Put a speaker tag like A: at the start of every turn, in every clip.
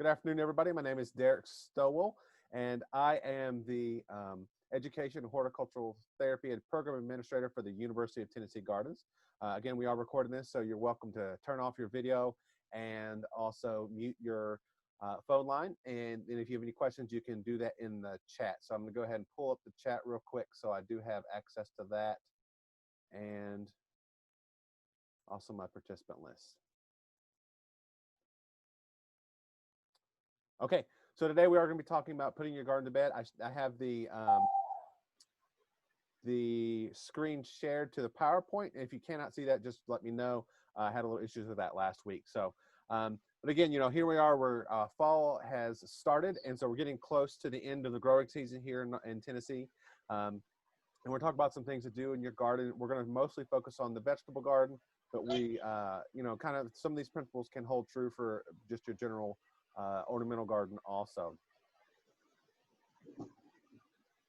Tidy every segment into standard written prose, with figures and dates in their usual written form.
A: Good afternoon, everybody. My name is Derek Stowell, and I am the Education, Horticultural Therapy, and Program Administrator for the University of Tennessee Gardens. Again, we are recording this, so you're welcome to turn off your video and also mute your phone line. And if you have any questions, you can do that in the chat. So I'm going to go ahead and pull up the chat real quick so I do have access to that, and also my participant list. Okay, so today we are going to be talking about putting your garden to bed. I have the screen shared to the PowerPoint. If you cannot see that, just let me know. I had a little issues with that last week. So, but again, here we are where fall has started, and so we're getting close to the end of the growing season here in Tennessee. And we're talking about some things to do in your garden. We're going to mostly focus on the vegetable garden, but we, kind of some of these principles can hold true for just your general ornamental garden also.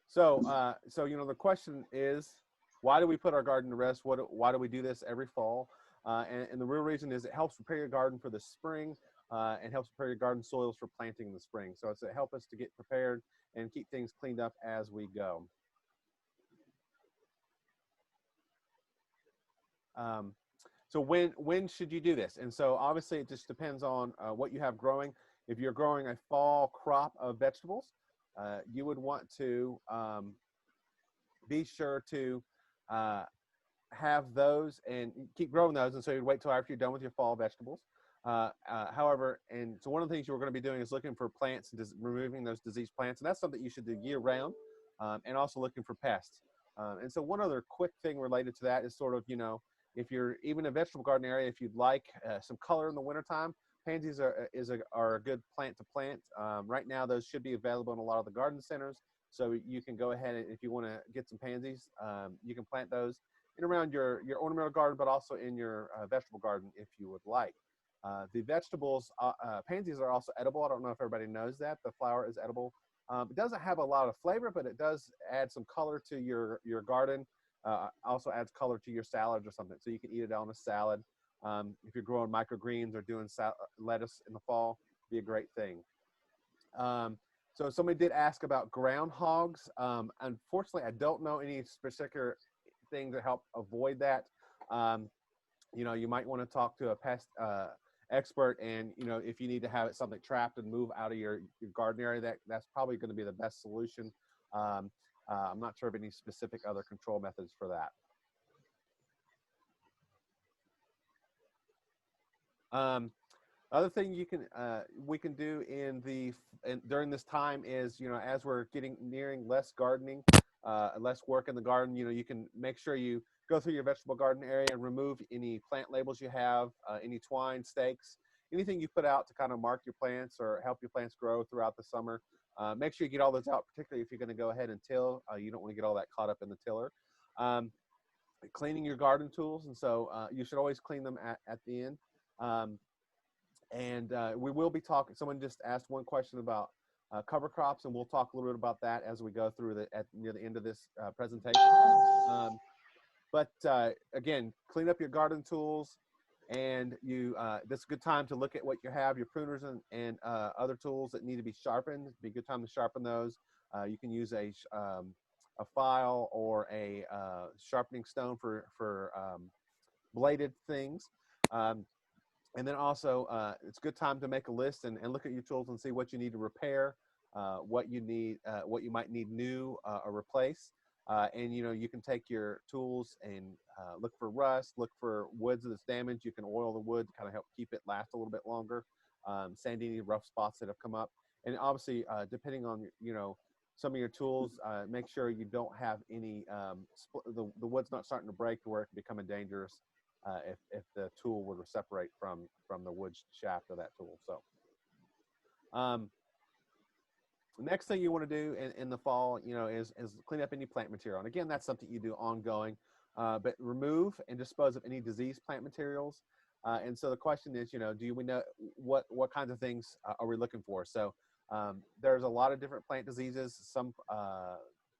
A: So, the question is, why do we put our garden to rest? Why do we do this every fall? And the real reason is it helps prepare your garden for the spring and helps prepare your garden soils for planting in the spring. So it's to help us to get prepared and keep things cleaned up as we go. So when should you do this? And so obviously it just depends on what you have growing. If you're growing a fall crop of vegetables, you would want to be sure to have those and keep growing those. And so you'd wait till after you're done with your fall vegetables. However, and so one of the things you're going to be doing is looking for plants and removing those diseased plants. And that's something you should do year round, and also looking for pests. And so one other quick thing related to that is sort of, if you're even a vegetable garden area, if you'd like some color in the wintertime, pansies are a good plant to plant. Right now, those should be available in a lot of the garden centers. So you can go ahead and if you want to get some pansies, you can plant those in around your ornamental garden, but also in your vegetable garden if you would like. The vegetables, pansies are also edible. I don't know if everybody knows that. The flower is edible. It doesn't have a lot of flavor, but it does add some color to your garden. Also adds color to your salad or something. So you can eat it on a salad. If you're growing microgreens or doing lettuce in the fall, be a great thing. So somebody did ask about groundhogs. Unfortunately, I don't know any specific things that help avoid that. You might want to talk to a pest expert, and if you need to have something trapped and move out of your garden area, that's probably going to be the best solution. I'm not sure of any specific other control methods for that. Other thing we can do during this time is, as we're nearing less gardening, less work in the garden, you can make sure you go through your vegetable garden area and remove any plant labels you have, any twine, stakes, anything you put out to kind of mark your plants or help your plants grow throughout the summer. Make sure you get all those out, particularly if you're going to go ahead and till. You don't want to get all that caught up in the tiller. Cleaning your garden tools, and so you should always clean them at the end. And we will be talking, someone just asked one question about cover crops, and we'll talk a little bit about that as we go through near the end of this presentation. But again, clean up your garden tools, and this is a good time to look at what you have, your pruners and other tools that need to be sharpened. It'd be a good time to sharpen those. You can use a file or a sharpening stone for bladed things. And then also, it's a good time to make a list and look at your tools and see what you need to repair, what you might need new or replace. And you can take your tools and look for rust, look for woods that's damaged. You can oil the wood to kind of help keep it last a little bit longer. Sand any rough spots that have come up. And obviously, depending on some of your tools, make sure you don't have any the wood's not starting to break to where it can become dangerous. If the tool were to separate from the wood shaft of that tool. So the next thing you want to do in the fall, is clean up any plant material. And again, that's something you do ongoing, but remove and dispose of any diseased plant materials. And so the question is, do we know what kinds of things are we looking for? So there's a lot of different plant diseases. Some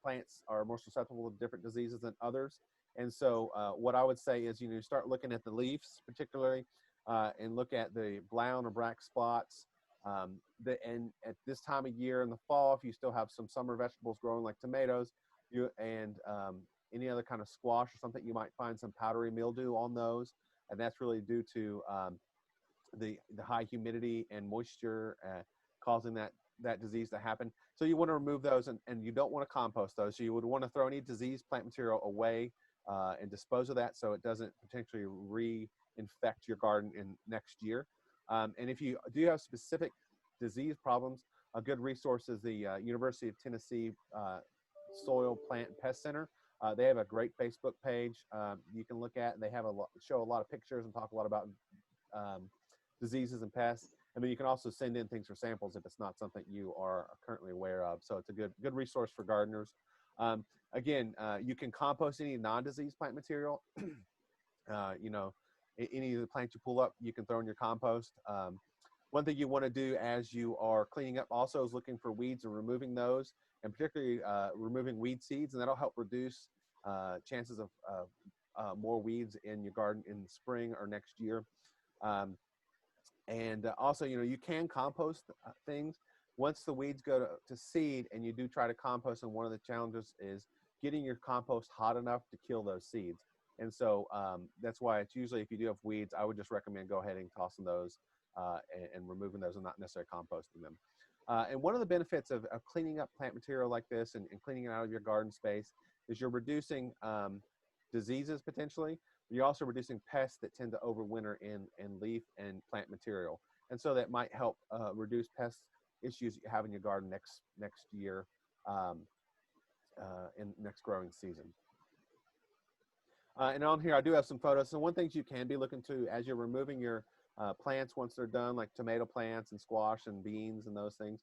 A: plants are more susceptible to different diseases than others. And so what I would say is, start looking at the leaves particularly, and look at the brown or black spots, And at this time of year in the fall, if you still have some summer vegetables growing like tomatoes, and any other kind of squash or something, you might find some powdery mildew on those, and that's really due to the high humidity and moisture causing that disease to happen. So you want to remove those, and you don't want to compost those. So you would want to throw any diseased plant material away and dispose of that so it doesn't potentially reinfect your garden in next year. And if you do have specific disease problems, a good resource is the University of Tennessee Soil, Plant, and Pest Center. They have a great Facebook page you can look at, and they have show a lot of pictures and talk a lot about diseases and pests. And then you can also send in things for samples if it's not something you are currently aware of. So it's a good resource for gardeners. Again, you can compost any non-disease plant material. You know, any of the plants you pull up, you can throw in your compost. One thing you want to do as you are cleaning up also is looking for weeds and removing those, and particularly removing weed seeds, and that'll help reduce chances of more weeds in your garden in the spring or next year. And also, you know, you can compost things. Once the weeds go to seed and you do try to compost, and one of the challenges is getting your compost hot enough to kill those seeds. And so that's why it's usually, if you do have weeds, I would just recommend go ahead and tossing those and removing those and not necessarily composting them. And one of the benefits of cleaning up plant material like this and cleaning it out of your garden space is you're reducing diseases potentially. You're also reducing pests that tend to overwinter in leaf and plant material. And so that might help reduce pest issues you have in your garden next year in next growing season. And on here, I do have some photos. So one thing you can be looking to as you're removing your plants once they're done, like tomato plants and squash and beans and those things,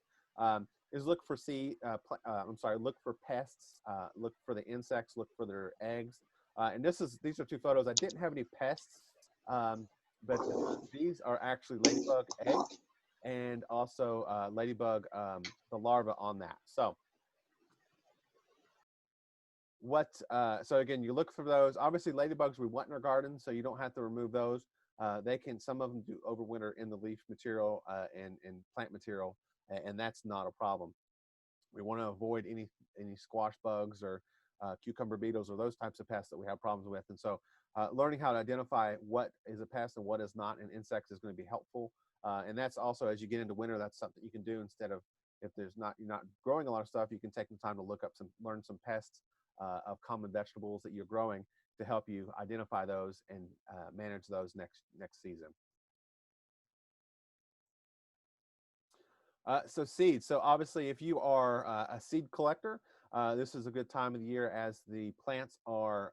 A: is look for look for pests, look for the insects, look for their eggs. And these are two photos. I didn't have any pests, but these are actually ladybug eggs and also ladybug, the larva on that. So so again, you look for those. Obviously, ladybugs we want in our garden, so you don't have to remove those. Some of them do overwinter in the leaf material and plant material, and that's not a problem. We want to avoid any squash bugs or cucumber beetles or those types of pests that we have problems with. And so learning how to identify what is a pest and what is not in insects is going to be helpful. And that's also, as you get into winter, that's something you can do instead of, if you're not growing a lot of stuff, you can take the time to learn some pests of common vegetables that you're growing to help you identify those and manage those next season. So seeds. So obviously, if you are a seed collector, this is a good time of the year as the plants are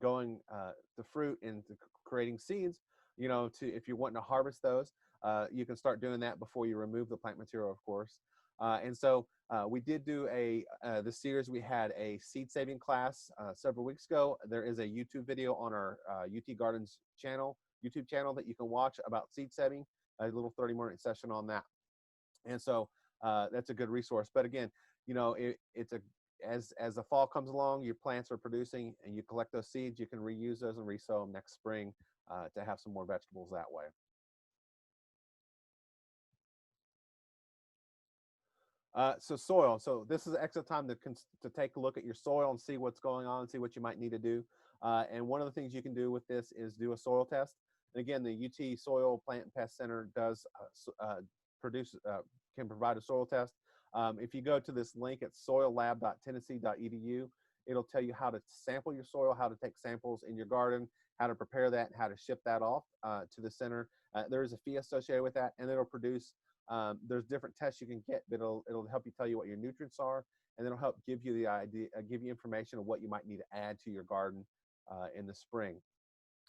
A: going to fruit and creating seeds. You know, if you're wanting to harvest those, you can start doing that before you remove the plant material, of course. And so we did do this series. We had a seed saving class several weeks ago. There is a YouTube video on our UT Gardens YouTube channel that you can watch about seed saving, a little 30-minute session on that. And so that's a good resource. But again, you know, as the fall comes along, your plants are producing and you collect those seeds, you can reuse those and resow them next spring to have some more vegetables that way. So soil. So this is extra time to take a look at your soil and see what's going on, see what you might need to do. And one of the things you can do with this is do a soil test. And again, the UT Soil, Plant, and Pest Center does can provide a soil test. If you go to this link at soillab.tennessee.edu, it'll tell you how to sample your soil, how to take samples in your garden, how to prepare that, and how to ship that off to the center. There is a fee associated with that, and it'll produce. There's different tests you can get, but it'll help you tell you what your nutrients are, and it'll help give you give you information of what you might need to add to your garden in the spring.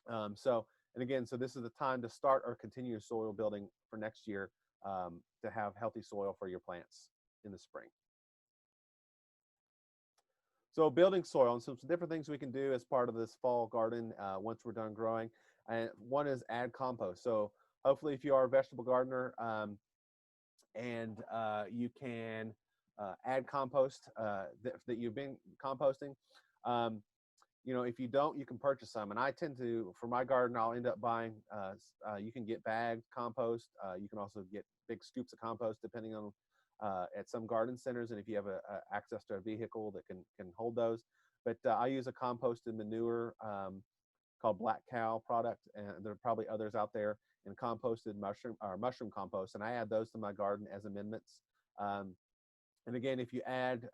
A: And again, so this is the time to start or continue your soil building for next year to have healthy soil for your plants in the spring. So building soil, and some different things we can do as part of this fall garden once we're done growing. And one is add compost. So hopefully if you are a vegetable gardener and you can add compost that you've been composting, you know, if you don't, you can purchase some. And I tend to, for my garden, I'll end up buying, you can get bagged compost. You can also get big scoops of compost depending on, at some garden centers. And if you have access to a vehicle that can hold those. But I use a composted manure called Black Cow product. And there are probably others out there, and composted mushroom compost. And I add those to my garden as amendments. And again, if you add,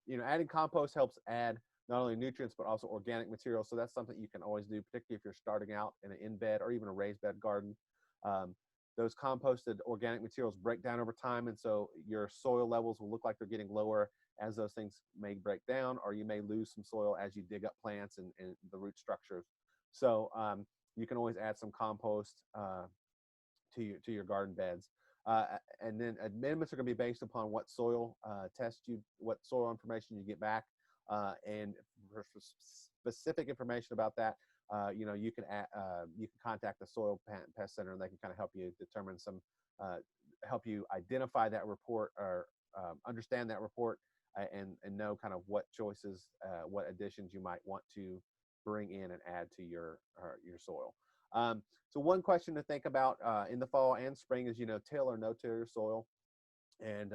A: you know, adding compost helps add not only nutrients, but also organic material. So that's something you can always do, particularly if you're starting out in an in-bed or even a raised bed garden. Those composted organic materials break down over time. And so your soil levels will look like they're getting lower as those things may break down, or you may lose some soil as you dig up plants and the root structures. So you can always add some compost to your garden beds. And then amendments are going to be based upon what soil what soil information you get back. And for specific information about that, you know, you can contact the soil pest center, and they can kind of help you determine help you identify that report, or understand that report, and know kind of what choices, what additions you might want to bring in and add to your soil. So one question to think about in the fall and spring is, you know, till or no till your soil. And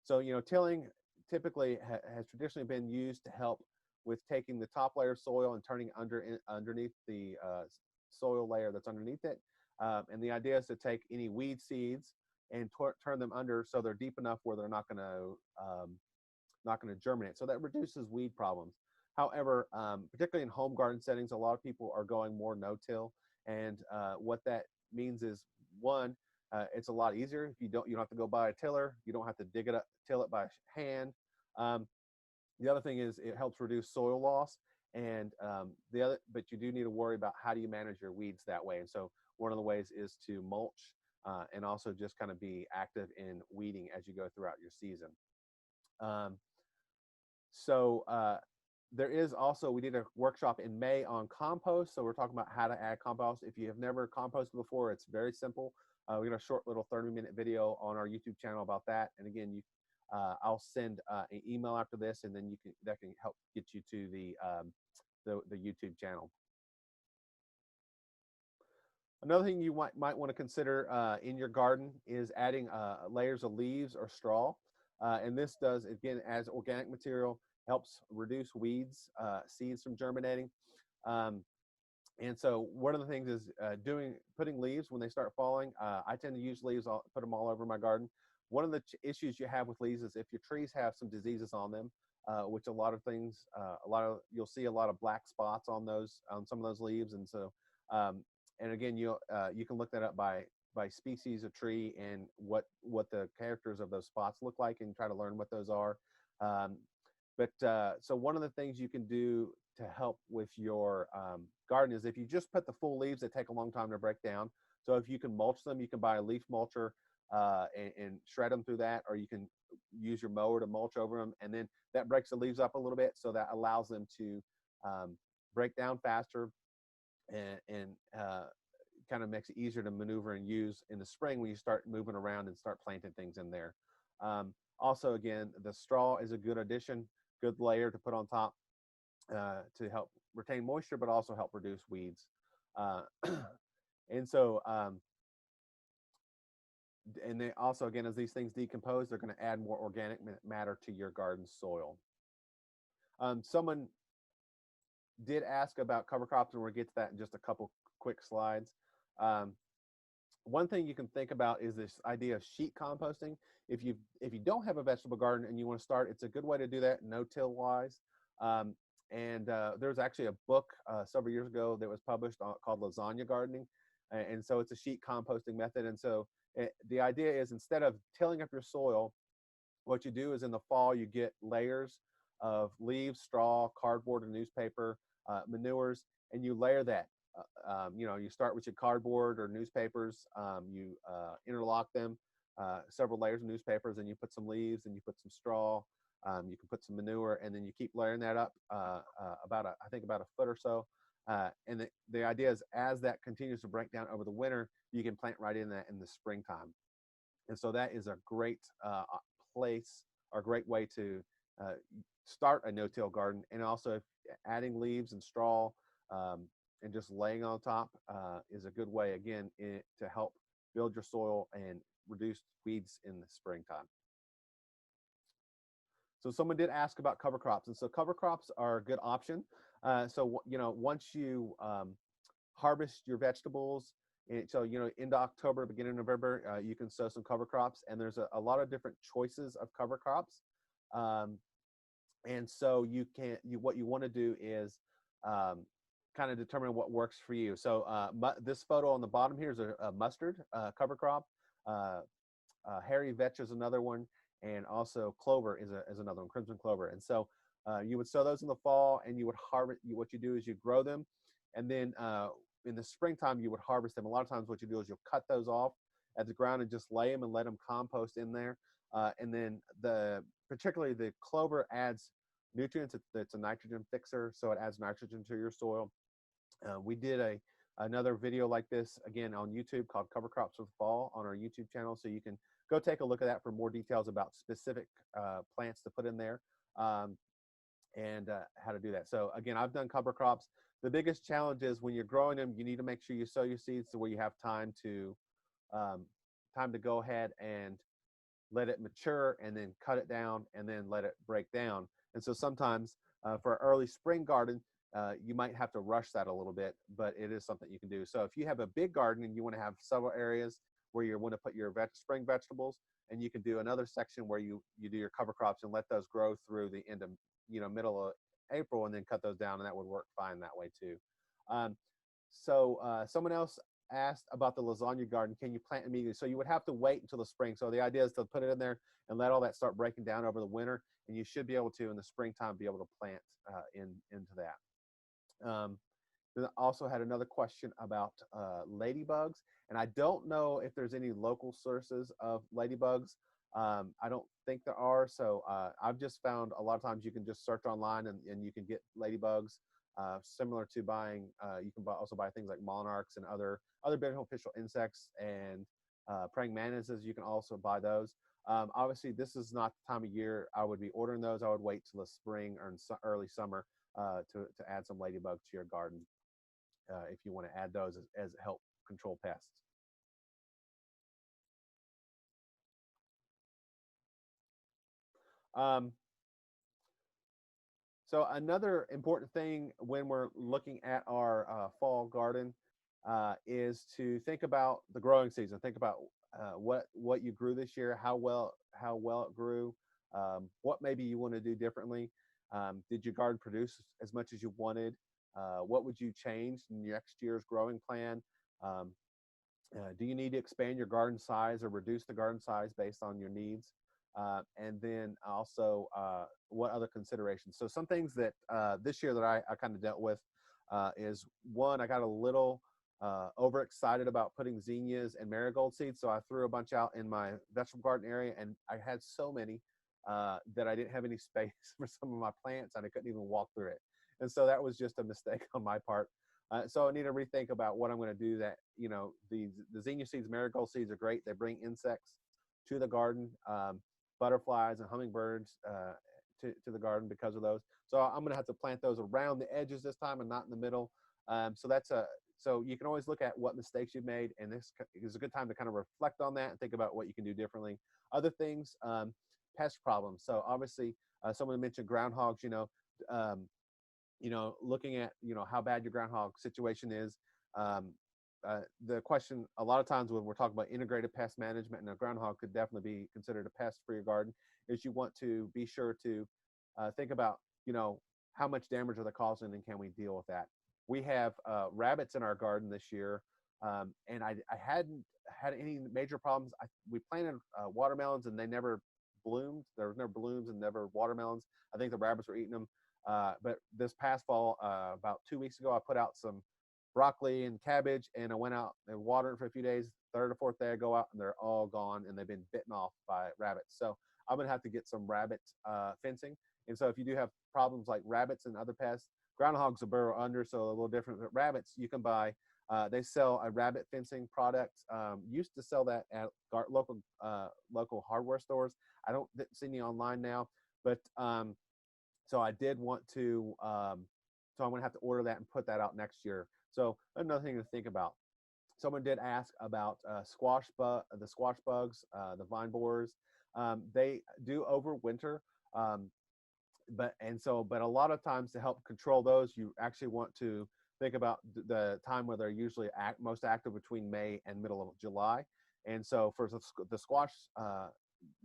A: so, you know, tilling typically has traditionally been used to help with taking the top layer of soil and turning underneath the soil layer that's underneath it. And the idea is to take any weed seeds and turn them under so they're deep enough where they're not going to germinate. So that reduces weed problems. However, particularly in home garden settings, a lot of people are going more no-till. And what that means is, one, it's a lot easier. If you don't have to go buy a tiller. You don't have to dig it up, till it by hand. The other thing is it helps reduce soil loss. And but you do need to worry about how do you manage your weeds that way. And so one of the ways is to mulch, and also just kind of be active in weeding as you go throughout your season. There is also, we did a workshop in May on compost. So we're talking about how to add compost. If you have never composted before, it's very simple. We got a short little 30-minute video on our YouTube channel about that. And again, I'll send an email after this, and then that can help get you to the YouTube channel. Another thing you might want to consider in your garden is adding layers of leaves or straw. And this does, again, as organic material, helps reduce weeds, seeds from germinating. And so one of the things is putting leaves when they start falling. I tend to use leaves, I'll put them all over my garden. One of the issues you have with leaves is if your trees have some diseases on them, which you'll see a lot of black spots on some of those leaves. And so, and again, you can look that up by species of tree and what the characters of those spots look like, and try to learn what those are. So one of the things you can do to help with your garden is if you just put the full leaves, they take a long time to break down. So if you can mulch them, you can buy a leaf mulcher and shred them through that, or you can use your mower to mulch over them, and then that breaks the leaves up a little bit, so that allows them to break down faster, and kind of makes it easier to maneuver and use in the spring when you start moving around and start planting things in there. Also, again, the straw is a good addition, good layer to put on top to help retain moisture, but also help reduce weeds. And so, and they also, again, as these things decompose, they're going to add more organic matter to your garden soil. Someone did ask about cover crops, and we'll get to that in just a couple quick slides. One thing you can think about is this idea of sheet composting. If you don't have a vegetable garden and you want to start, it's a good way to do that no-till wise. And there's actually a book several years ago that was published called Lasagna Gardening. And so it's a sheet composting method. And so the idea is, instead of tilling up your soil, what you do is in the fall, you get layers of leaves, straw, cardboard, and newspaper, manures, and you layer that. You start with your cardboard or newspapers, you interlock them, several layers of newspapers, and you put some leaves, and you put some straw, you can put some manure, and then you keep layering that up about a foot or so. And the idea is, as that continues to break down over the winter, you can plant right in that in the springtime. And so that is a great place, or great way to start a no-till garden. And also adding leaves and straw and just laying on top is a good way, again, to help build your soil and reduce weeds in the springtime. So someone did ask about cover crops, and so cover crops are a good option. So once you harvest your vegetables, and so into October, beginning of November, you can sow some cover crops, and there's a lot of different choices of cover crops. And so what you want to do is kind of determine what works for you. So this photo on the bottom here is a mustard cover crop. Hairy vetch is another one, and also clover is another one, crimson clover. And so you would sow those in the fall, and you would harvest. What you do is you grow them, and then in the springtime you would harvest them. A lot of times what you do is you'll cut those off at the ground and just lay them and let them compost in there. And then particularly the clover adds nutrients. It's a nitrogen fixer, so it adds nitrogen to your soil. We did another video like this again on YouTube called Cover Crops for the Fall on our YouTube channel, so you can go take a look at that for more details about specific plants to put in there and how to do that. So again, I've done cover crops. The biggest challenge is when you're growing them, you need to make sure you sow your seeds to where you have time to go ahead and let it mature, and then cut it down, and then let it break down. And so sometimes for an early spring garden, you might have to rush that a little bit, but it is something you can do. So if you have a big garden and you want to have several areas where you want to put your spring vegetables, and you can do another section where you do your cover crops and let those grow through the end of middle of April, and then cut those down, and that would work fine that way too. Someone else asked about the lasagna garden. Can you plant immediately? So you would have to wait until the spring. So the idea is to put it in there and let all that start breaking down over the winter, and you should be able to in the springtime be able to plant into that. Then I also had another question about ladybugs, and I don't know if there's any local sources of ladybugs. I don't think there are. So I've just found a lot of times you can just search online and you can get ladybugs. Similar to buying, you can also buy things like monarchs and other beneficial insects, and praying mantises. You can also buy those. Obviously, this is not the time of year I would be ordering those. I would wait till the spring or early summer to add some ladybugs to your garden if you want to add those as help control pests. So another important thing when we're looking at our fall garden is to think about the growing season. Think about what you grew this year, how well it grew, what maybe you want to do differently. Did your garden produce as much as you wanted? What would you change in next year's growing plan? Do you need to expand your garden size or reduce the garden size based on your needs? And then also what other considerations? So some things that this year that I kind of dealt with is, one, I got a little overexcited about putting zinnias and marigold seeds. So I threw a bunch out in my vegetable garden area, and I had so many that I didn't have any space for some of my plants, and I couldn't even walk through it. And so that was just a mistake on my part. So I need to rethink about what I'm going to do. That, the zinnia seeds, marigold seeds are great. They bring insects to the garden, butterflies and hummingbirds to the garden because of those. So I'm going to have to plant those around the edges this time and not in the middle. So you can always look at what mistakes you've made, and this is a good time to kind of reflect on that and think about what you can do differently. Other things, pest problems. So obviously, someone mentioned groundhogs. Looking at how bad your groundhog situation is. The question a lot of times when we're talking about integrated pest management, and a groundhog could definitely be considered a pest for your garden, is you want to be sure to think about how much damage are they causing, and can we deal with that. We have rabbits in our garden this year, and I hadn't had any major problems. We planted watermelons, and they never bloomed. There was never blooms and never watermelons. I think the rabbits were eating them. But this past fall, about 2 weeks ago, I put out some broccoli and cabbage, and I went out and watered it for a few days. Third or fourth day I go out, and they're all gone, and they've been bitten off by rabbits. So I'm gonna have to get some rabbit fencing. And so if you do have problems like rabbits and other pests, groundhogs will burrow under, so a little different. But rabbits, you can buy. They sell a rabbit fencing product. Used to sell that at local hardware stores. I don't see any online now. But so I did want to, so I'm going to have to order that and put that out next year. So another thing to think about. Someone did ask about the squash bugs, the vine borers. They do overwinter, um, but a lot of times to help control those, you actually want to think about the time where they're usually most active between May and middle of July. And so for the squash,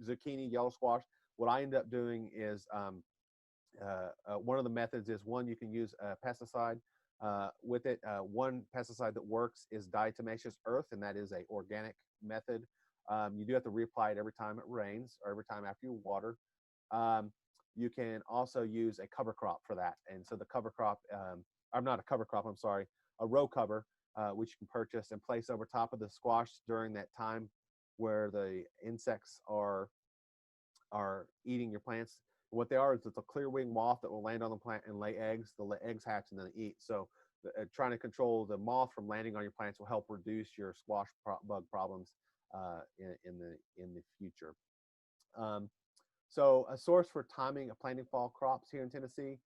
A: zucchini, yellow squash, what I end up doing is one of the methods is one, you can use a pesticide with it. One pesticide that works is diatomaceous earth, and that is a organic method. You do have to reapply it every time it rains or every time after you water. You can also use a cover crop for that. And so the cover crop, I'm not a cover crop, I'm sorry, a row cover, which you can purchase and place over top of the squash during that time where the insects are eating your plants. What they are is it's a clear wing moth that will land on the plant and lay eggs. The eggs hatch and then eat. So trying to control the moth from landing on your plants will help reduce your squash bug problems in the future. So a source for timing of planting fall crops here in Tennessee.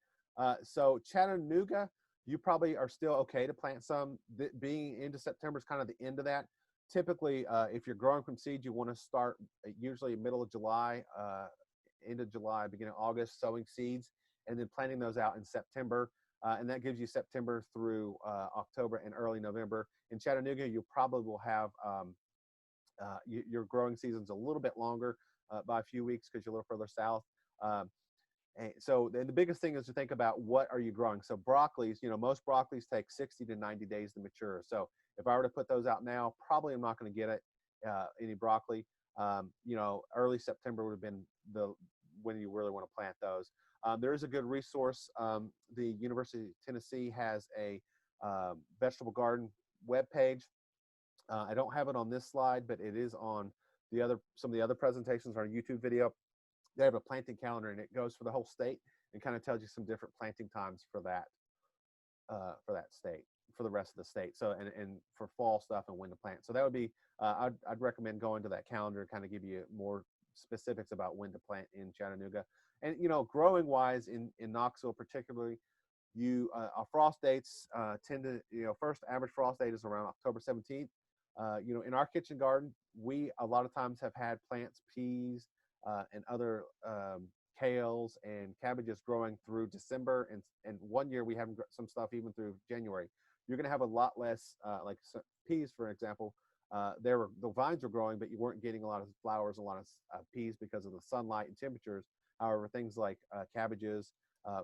A: So Chattanooga, you probably are still okay to plant some. Being into September is kind of the end of that. Typically, if you're growing from seed, you want to start usually middle of July, end of July, beginning of August, sowing seeds, and then planting those out in September. And that gives you September through October and early November. In Chattanooga, you probably will have your growing season's a little bit longer by a few weeks because you're a little further south. And so the biggest thing is to think about what are you growing. So broccolis, most broccolis take 60 to 90 days to mature. So if I were to put those out now, probably I'm not going to get it any broccoli. Early September would have been when you really want to plant those. There is a good resource. The University of Tennessee has a vegetable garden webpage. I don't have it on this slide, but it is on some of the other presentations on our YouTube video. They have a planting calendar, and it goes for the whole state and kind of tells you some different planting times for that state, for the rest of the state. So and for fall stuff and when to plant. So that would be I'd recommend going to that calendar and kind of give you more specifics about when to plant in Chattanooga. And growing wise in Knoxville particularly, our frost dates tend to first average frost date is around October 17th. In our kitchen garden, we a lot of times have had plants, peas, and other kales and cabbages growing through December, and one year we have some stuff even through January. You're going to have a lot less, like peas, for example. The vines were growing, but you weren't getting a lot of flowers, a lot of peas because of the sunlight and temperatures. However, things like cabbages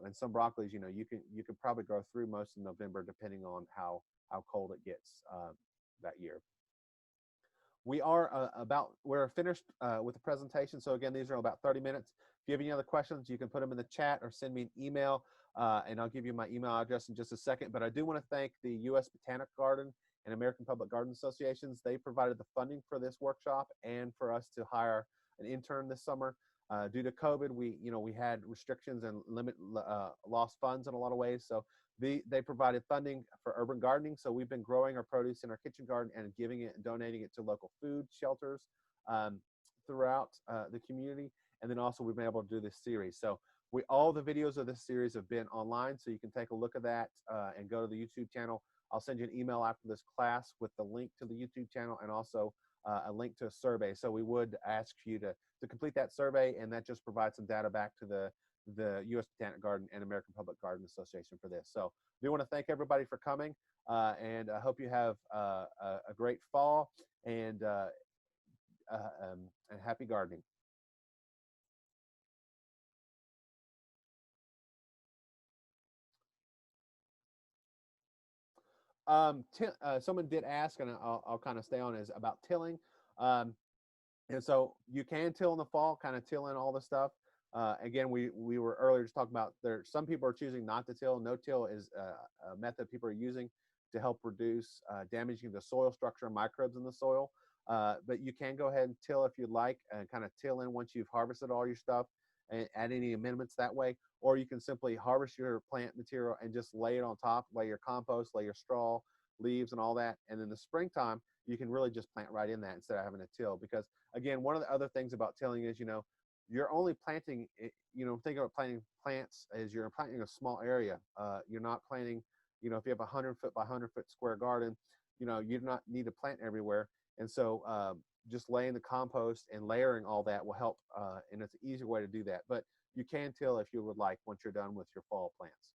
A: and some broccolis, you can probably grow through most of November, depending on how cold it gets that year. We're finished with the presentation. So again, these are about 30 minutes. If you have any other questions, you can put them in the chat or send me an email, and I'll give you my email address in just a second. But I do want to thank the U.S. Botanic Garden and American Public Garden Associations. They provided the funding for this workshop and for us to hire an intern this summer. Due to COVID, we had restrictions and lost funds in a lot of ways. So they provided funding for urban gardening. So we've been growing our produce in our kitchen garden and giving it and donating it to local food shelters throughout the community. And then also we've been able to do this series. So all the videos of this series have been online, so you can take a look at that and go to the YouTube channel. I'll send you an email after this class with the link to the YouTube channel and also a link to a survey. So we would ask you to complete that survey, and that just provides some data back to the U.S. Botanic Garden and American Public Garden Association for this. So we want to thank everybody for coming, and I hope you have a great fall and happy gardening. Someone did ask, and I'll kind of stay on, is about tilling. And so you can till in the fall, kind of till in all the stuff. Again, we were earlier just talking about some people are choosing not to till. No till is a method people are using to help reduce damaging the soil structure and microbes in the soil. But you can go ahead and till if you'd like, and kind of till in once you've harvested all your stuff and add any amendments that way. Or you can simply harvest your plant material and just lay it on top, lay your compost, lay your straw, leaves, and all that. And in the springtime, you can really just plant right in that instead of having to till. Because again, one of the other things about tilling is, you're only planting, think about planting plants as you're planting a small area. You're not planting, if you have a 100 foot by 100 foot square garden, you do not need to plant everywhere. And so just laying the compost and layering all that will help. And it's an easier way to do that. But you can till if you would like once you're done with your fall plants.